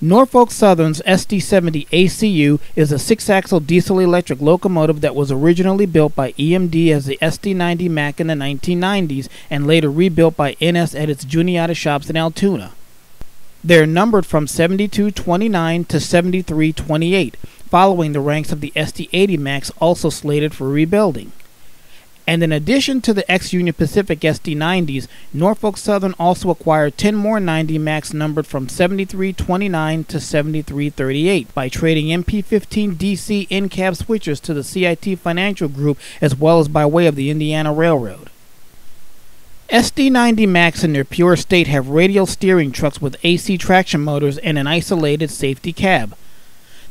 Norfolk Southern's SD70ACU is a 6-axle diesel-electric locomotive that was originally built by EMD as the SD90MAC in the 1990s and later rebuilt by NS at its Juniata shops in Altoona. They're numbered from 7229 to 7328, following the ranks of the SD80MACs also slated for rebuilding. And in addition to the ex-Union Pacific SD90s, Norfolk Southern also acquired 10 more 90MACs numbered from 7329 to 7338 by trading MP15 DC in-cab switchers to the CIT Financial Group as well as by way of the Indiana Railroad. SD90MACs in their pure state have radial steering trucks with AC traction motors and an isolated safety cab.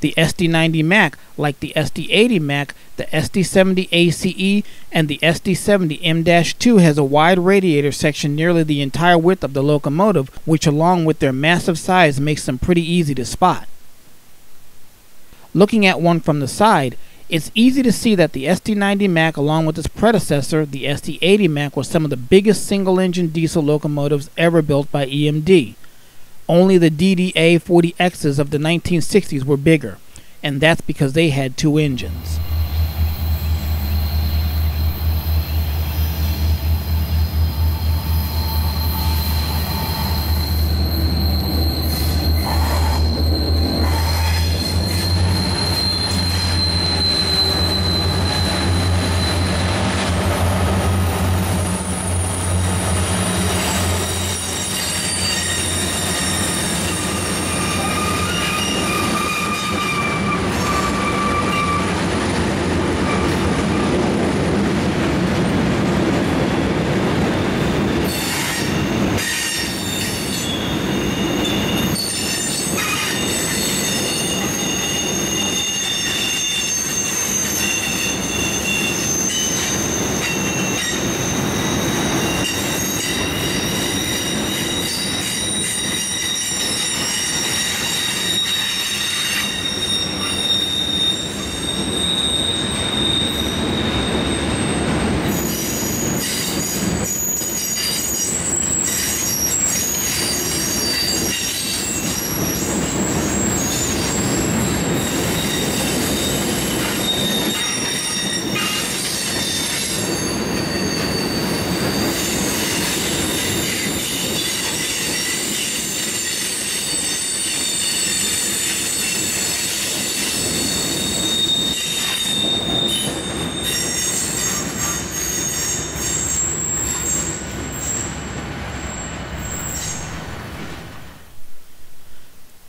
The SD90MAC, like the SD80MAC, the SD70ACE, and the SD70M-2 has a wide radiator section nearly the entire width of the locomotive, which along with their massive size makes them pretty easy to spot. Looking at one from the side, it's easy to see that the SD90MAC along with its predecessor, the SD80MAC, was some of the biggest single-engine diesel locomotives ever built by EMD. Only the DDA-40Xs of the 1960s were bigger, and that's because they had 2 engines.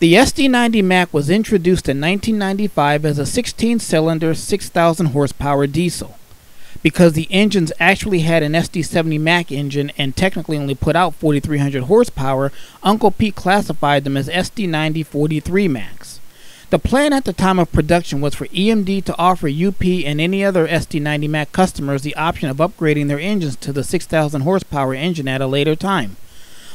The SD90MAC was introduced in 1995 as a 16-cylinder, 6,000 horsepower diesel. Because the engines actually had an SD70MAC engine and technically only put out 4,300 horsepower, Uncle Pete classified them as SD90-43MACs. The plan at the time of production was for EMD to offer UP and any other SD90MAC customers the option of upgrading their engines to the 6,000 horsepower engine at a later time.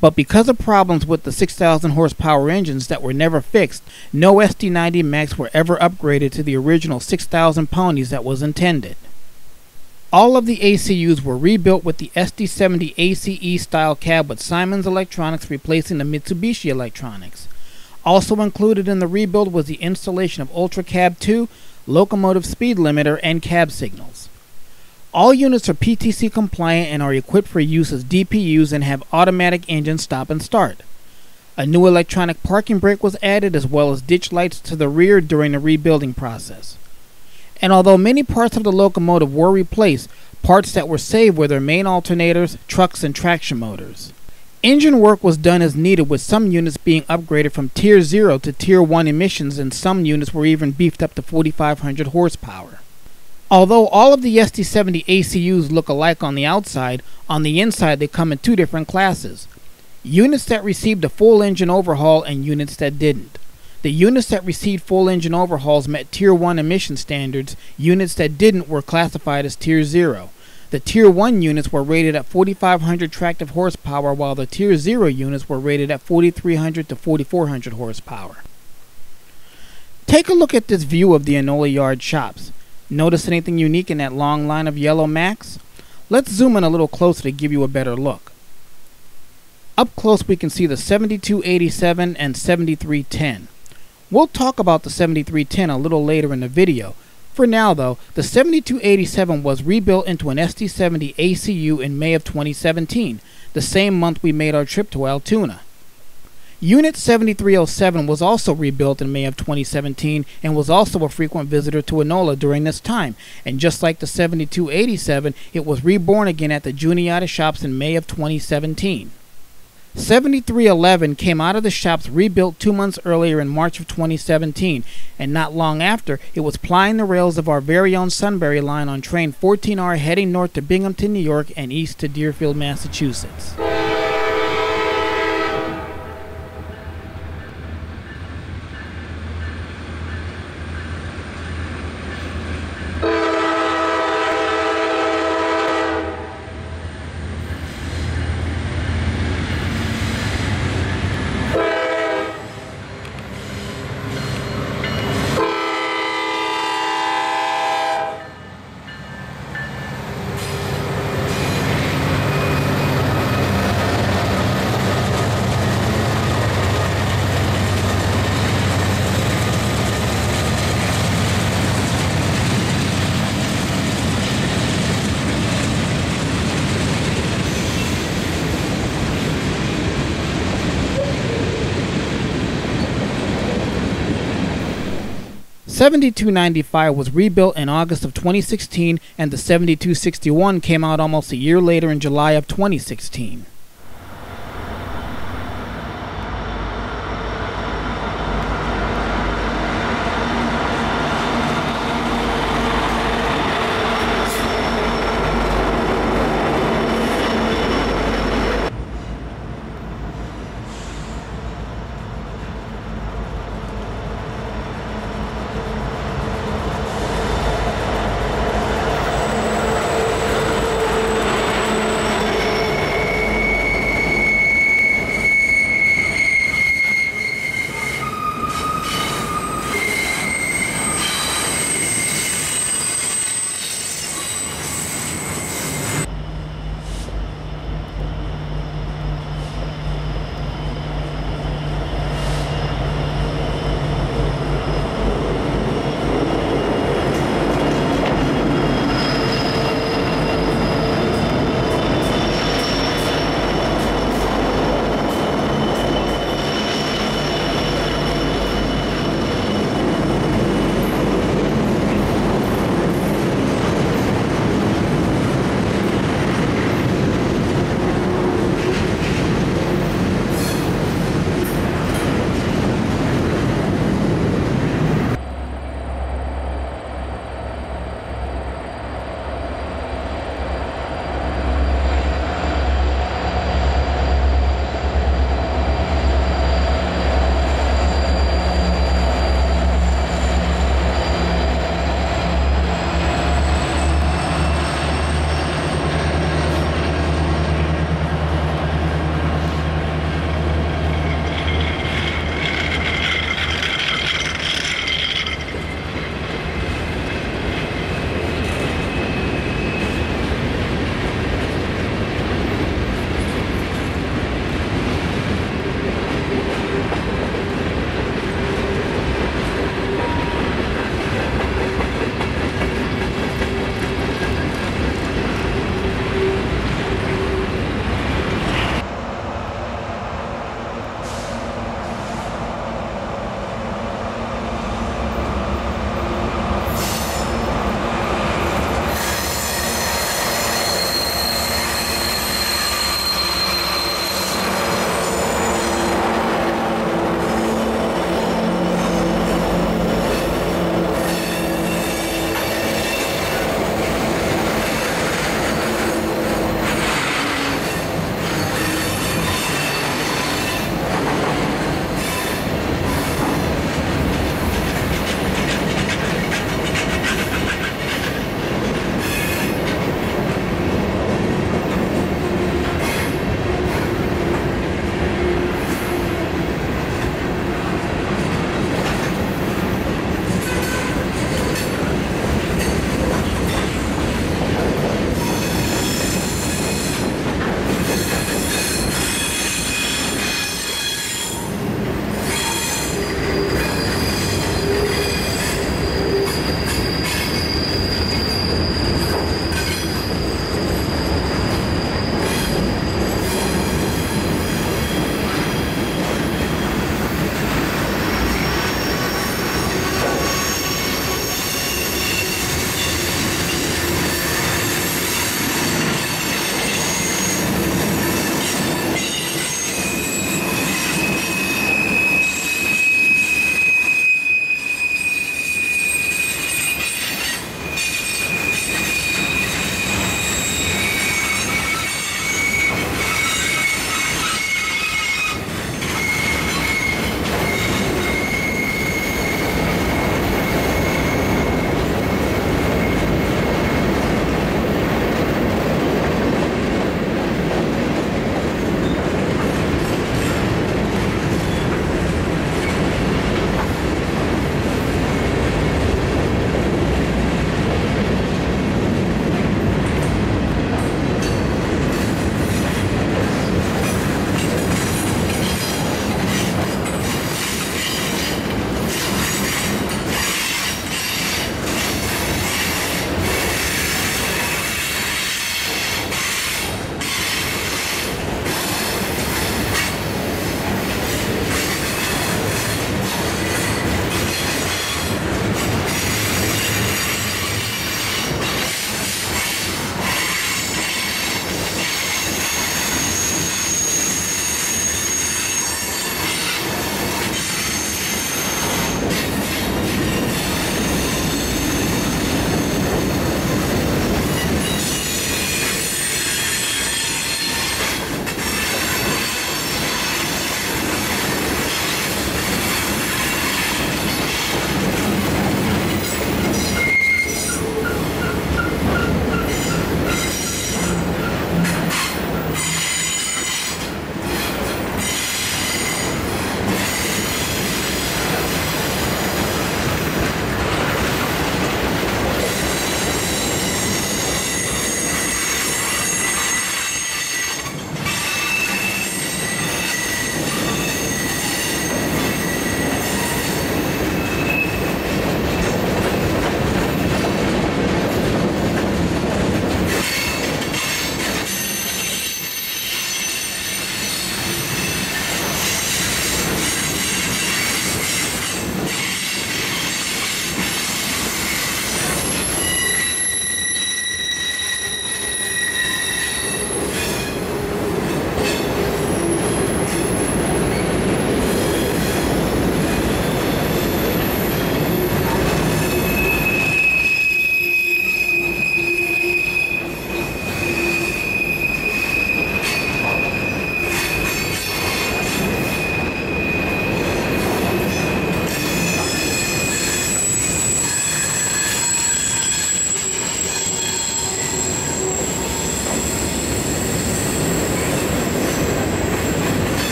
But because of problems with the 6,000 horsepower engines that were never fixed, no SD90MACs were ever upgraded to the original 6,000 ponies that was intended. All of the ACUs were rebuilt with the SD70ACE style cab with Siemens electronics replacing the Mitsubishi electronics. Also included in the rebuild was the installation of Ultra Cab 2, locomotive speed limiter, and cab signals. All units are PTC compliant and are equipped for use as DPUs and have automatic engine stop and start. A new electronic parking brake was added as well as ditch lights to the rear during the rebuilding process. And although many parts of the locomotive were replaced, parts that were saved were their main alternators, trucks, and traction motors. Engine work was done as needed, with some units being upgraded from Tier 0 to Tier 1 emissions, and some units were even beefed up to 4,500 horsepower. Although all of the SD70ACUs look alike on the outside, on the inside they come in 2 different classes. Units that received a full engine overhaul and units that didn't. The units that received full engine overhauls met Tier 1 emission standards. Units that didn't were classified as Tier 0. The Tier 1 units were rated at 4,500 tractive horsepower, while the Tier 0 units were rated at 4,300 to 4,400 horsepower. Take a look at this view of the Enola Yard shops. Notice anything unique in that long line of yellow Macs? Let's zoom in a little closer to give you a better look. Up close we can see the 7287 and 7310. We'll talk about the 7310 a little later in the video. For now though, the 7287 was rebuilt into an SD70ACU in May of 2017, the same month we made our trip to Altoona. Unit 7307 was also rebuilt in May of 2017 and was also a frequent visitor to Enola during this time, and just like the 7287, it was reborn again at the Juniata shops in May of 2017. 7311 came out of the shops rebuilt 2 months earlier in March of 2017, and not long after, it was plying the rails of our very own Sunbury line on train 14R heading north to Binghamton, New York and east to Deerfield, Massachusetts. The 7295 was rebuilt in August of 2016, and the 7261 came out almost a year later in July of 2016.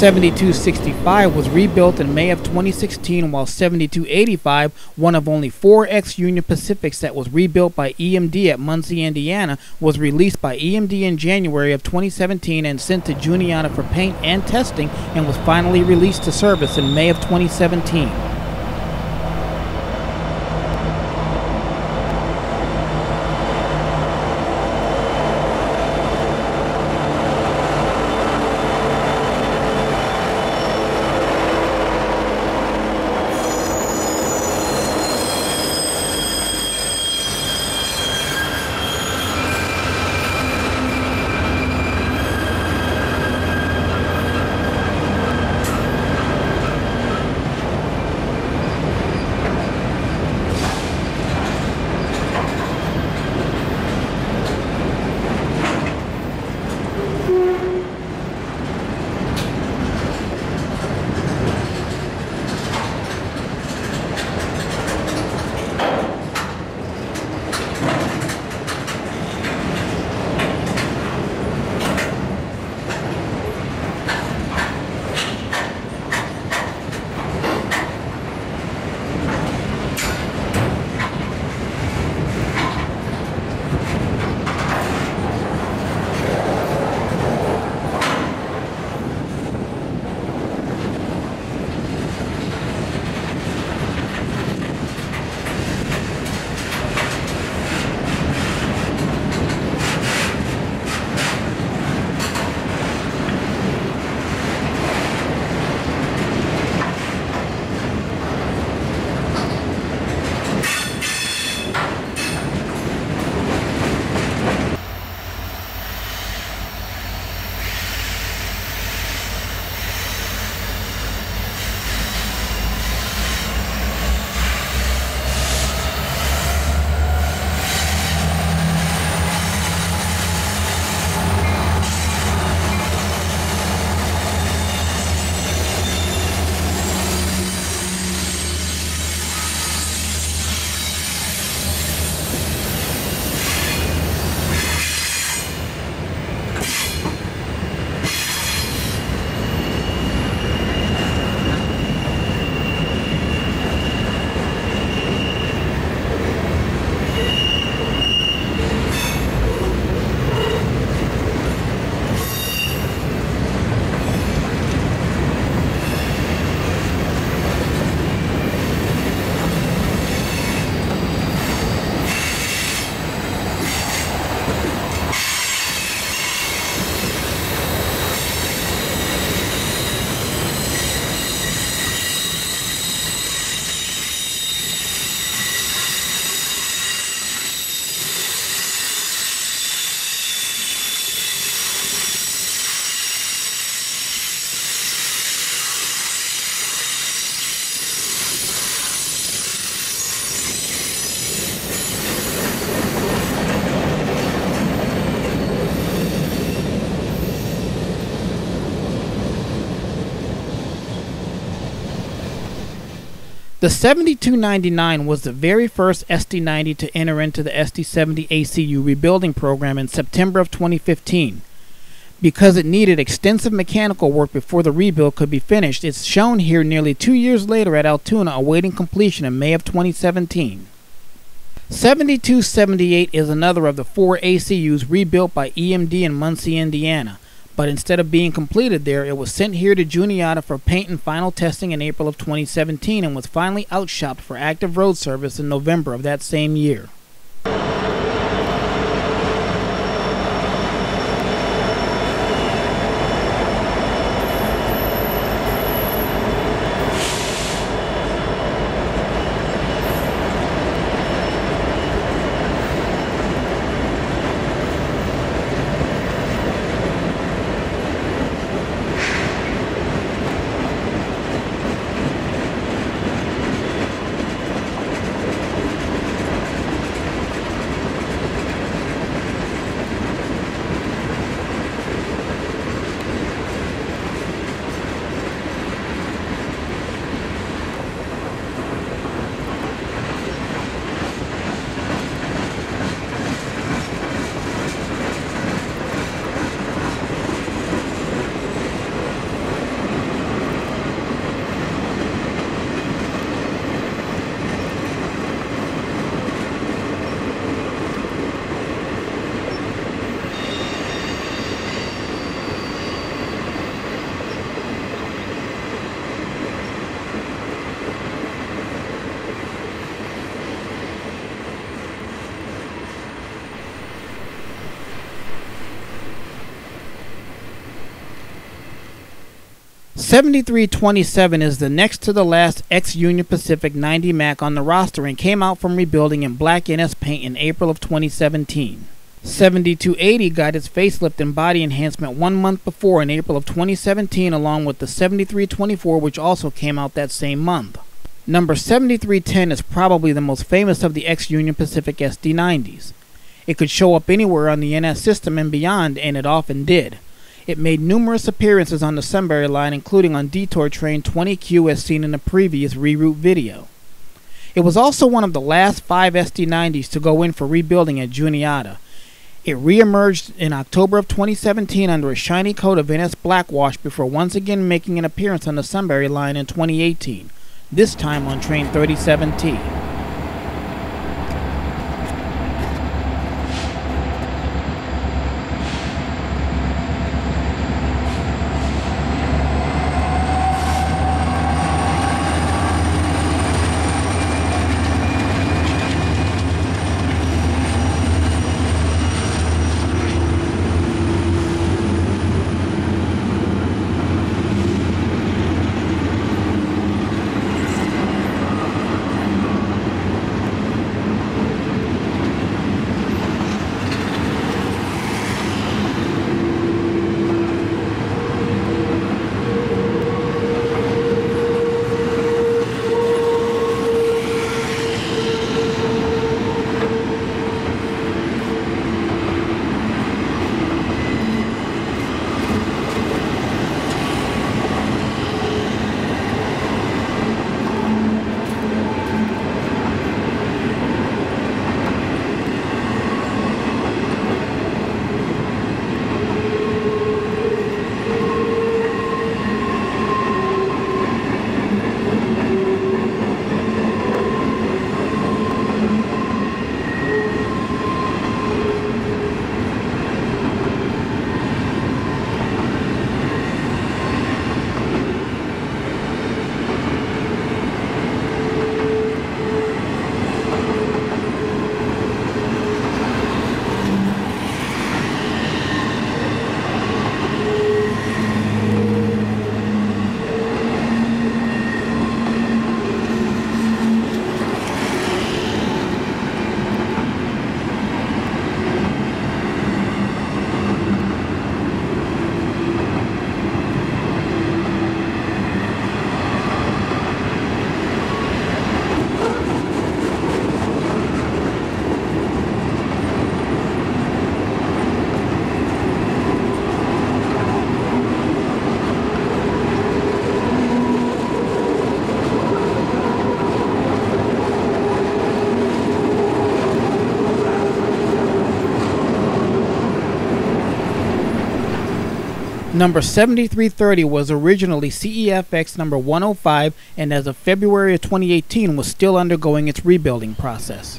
7265 was rebuilt in May of 2016, while 7285, one of only 4 ex-Union Pacifics that was rebuilt by EMD at Muncie, Indiana, was released by EMD in January of 2017 and sent to Juniata for paint and testing, and was finally released to service in May of 2017. The 7299 was the very first SD90 to enter into the SD70ACU rebuilding program in September of 2015. Because it needed extensive mechanical work before the rebuild could be finished, it's shown here nearly 2 years later at Altoona awaiting completion in May of 2017. 7278 is another of the 4 ACUs rebuilt by EMD in Muncie, Indiana. But instead of being completed there, it was sent here to Juniata for paint and final testing in April of 2017 and was finally outshopped for active road service in November of that same year. 7327 is the next to the last ex-Union Pacific 90 Mac on the roster and came out from rebuilding in black NS paint in April of 2017. 7280 got its facelift and body enhancement 1 month before in April of 2017, along with the 7324, which also came out that same month. Number 7310 is probably the most famous of the ex-Union Pacific SD90s. It could show up anywhere on the NS system and beyond, and it often did. It made numerous appearances on the Sunbury line, including on Detour Train 20Q as seen in the previous reroute video. It was also one of the last 5 SD90s to go in for rebuilding at Juniata. It re-emerged in October of 2017 under a shiny coat of NS Blackwash before once again making an appearance on the Sunbury line in 2018, this time on Train 37T. Number 7330 was originally CEFX number 105 and as of February of 2018 was still undergoing its rebuilding process.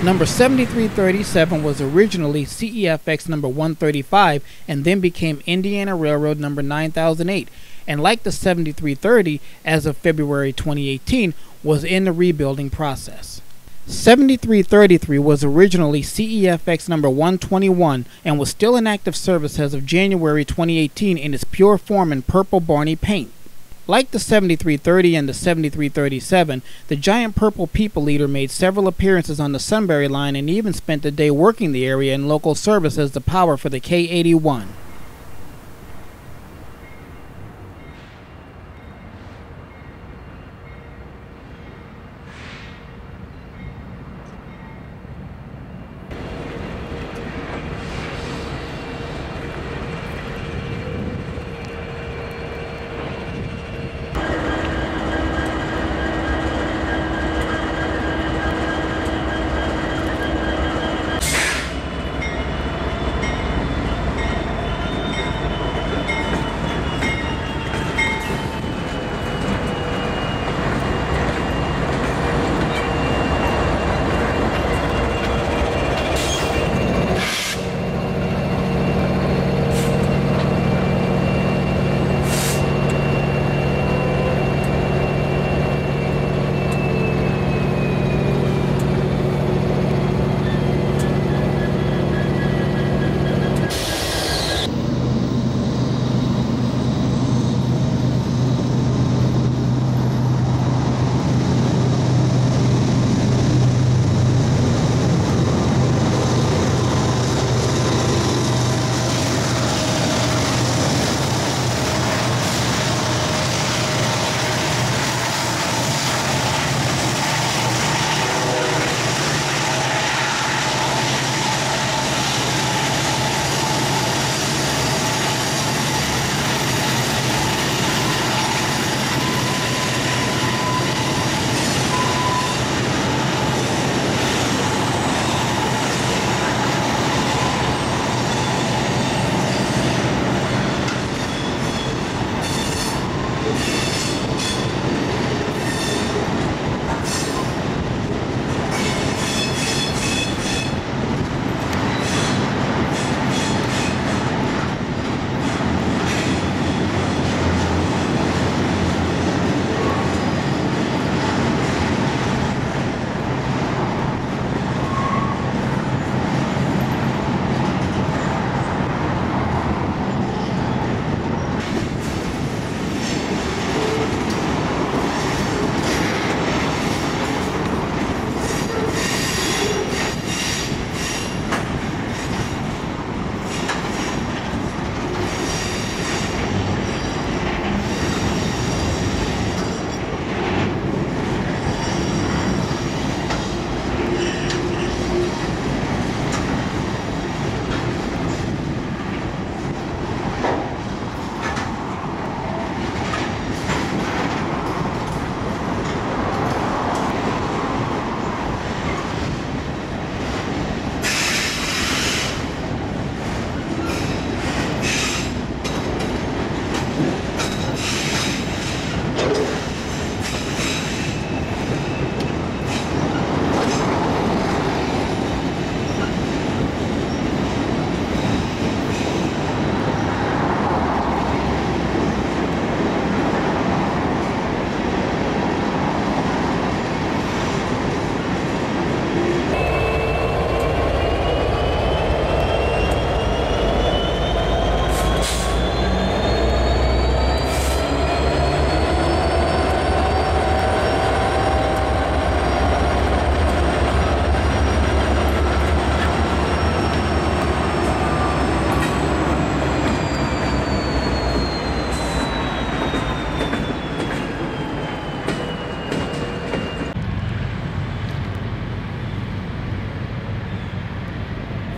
Number 7337 was originally CEFX number 135 and then became Indiana Railroad number 9008, and like the 7330, as of February 2018, was in the rebuilding process. 7333 was originally CEFX number 121 and was still in active service as of January 2018 in its pure form in purple Barney paint. Like the 7330 and the 7337, the giant purple People Eater made several appearances on the Sunbury line and even spent the day working the area in local service as the power for the K81.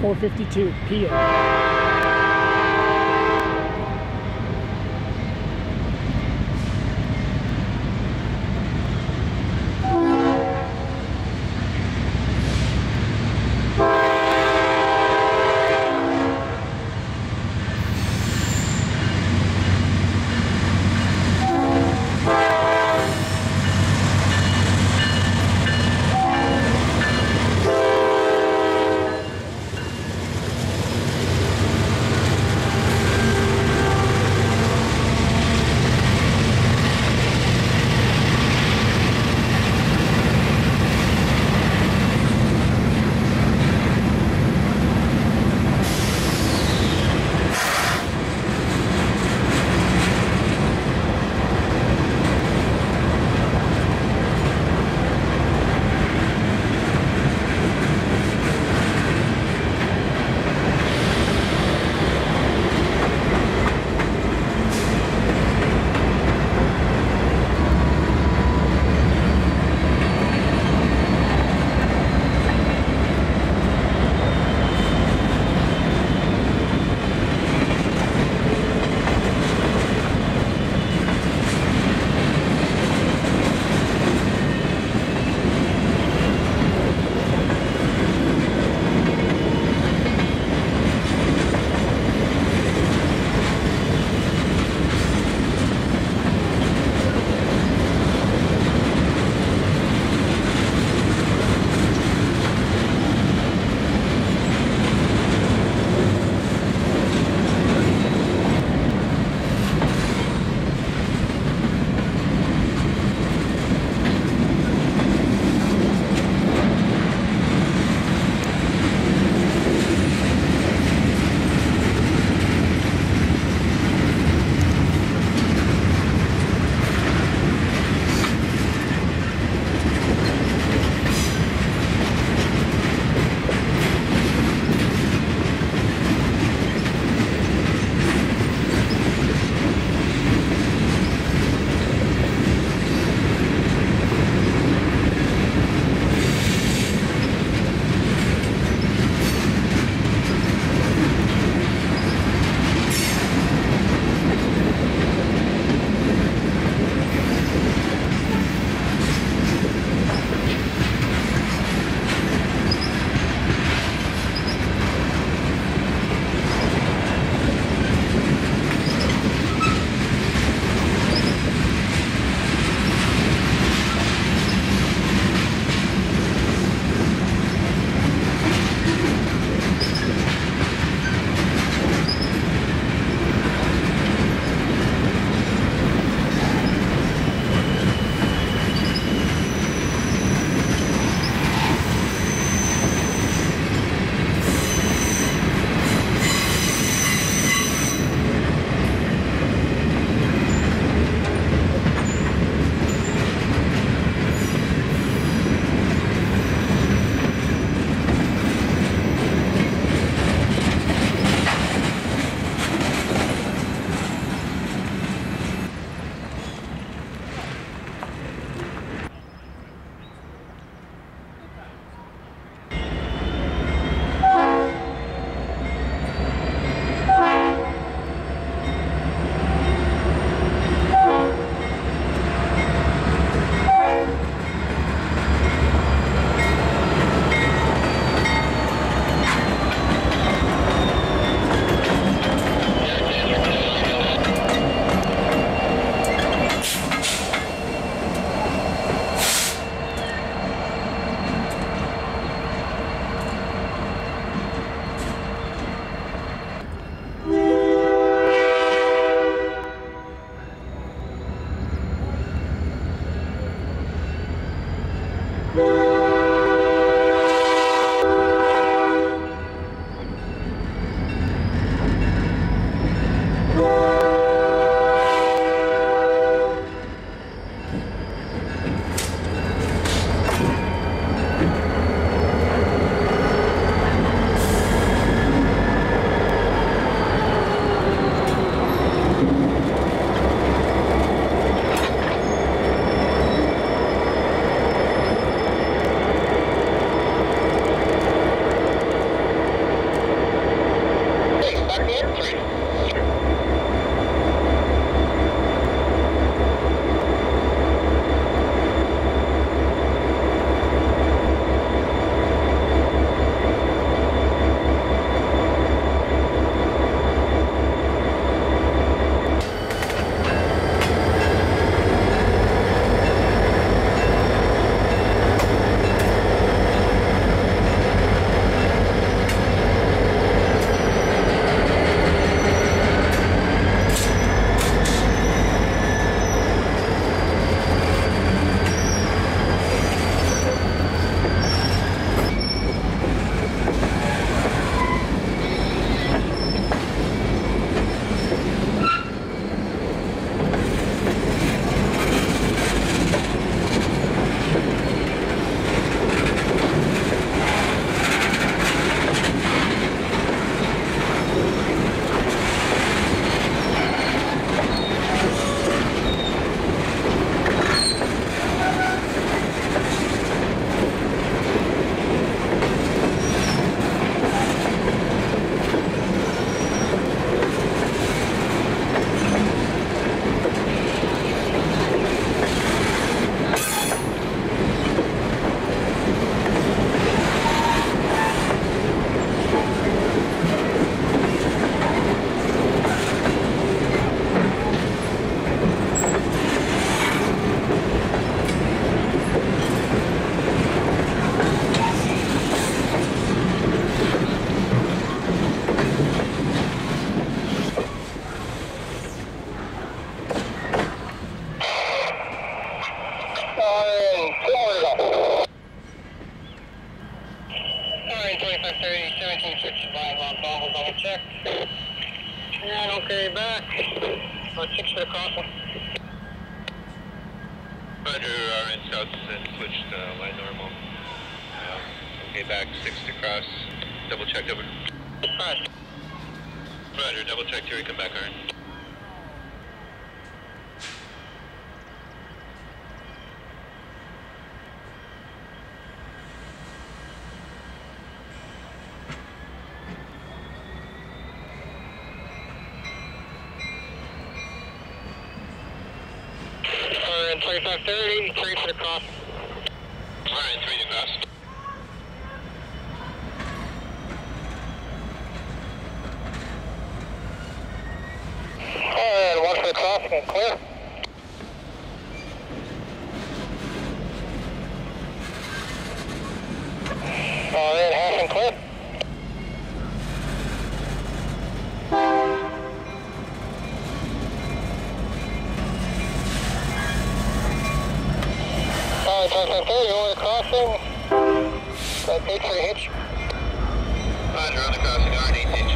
.452 PM. Alright, 2530, 1765, on call, double check. And okay, back. About 6 for the crossing. Roger, RN South and switched line normal. Okay, back 6 to cross. Double check over. Alright. Roger, double check Terry, come back, RN. RN 2530, 3 for the cross. RN 3 to cross. And 1 for the crossing and clear. And half and clear. Alright, 2530, over the crossing. Got 8 for the hitch. Roger, on the crossing, RN 8 hitch.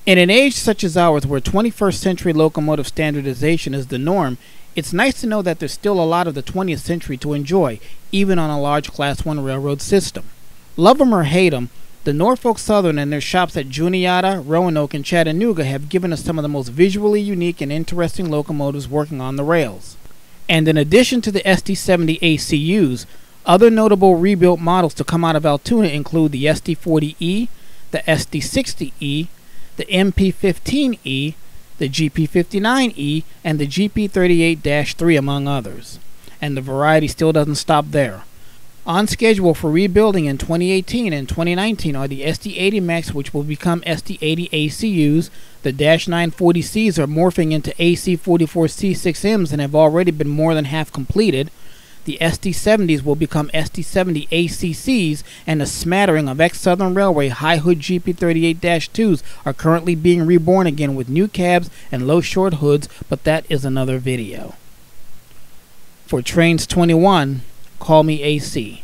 In an age such as ours, where 21st century locomotive standardization is the norm, it's nice to know that there's still a lot of the 20th century to enjoy, even on a large Class 1 railroad system. Love 'em or hate 'em, the Norfolk Southern and their shops at Juniata, Roanoke, and Chattanooga have given us some of the most visually unique and interesting locomotives working on the rails. And in addition to the SD70ACUs, other notable rebuilt models to come out of Altoona include the SD40E, the SD60E, the MP15E, the GP59E, and the GP38-3, among others. And the variety still doesn't stop there. On schedule for rebuilding in 2018 and 2019 are the SD80MACs, which will become SD80ACUs. The -940Cs are morphing into AC44C6Ms and have already been more than half completed. The SD70s will become SD70ACCs, and a smattering of ex-Southern Railway high-hood GP38-2s are currently being reborn again with new cabs and low short hoods, but that is another video. For Trains 21, call me AC.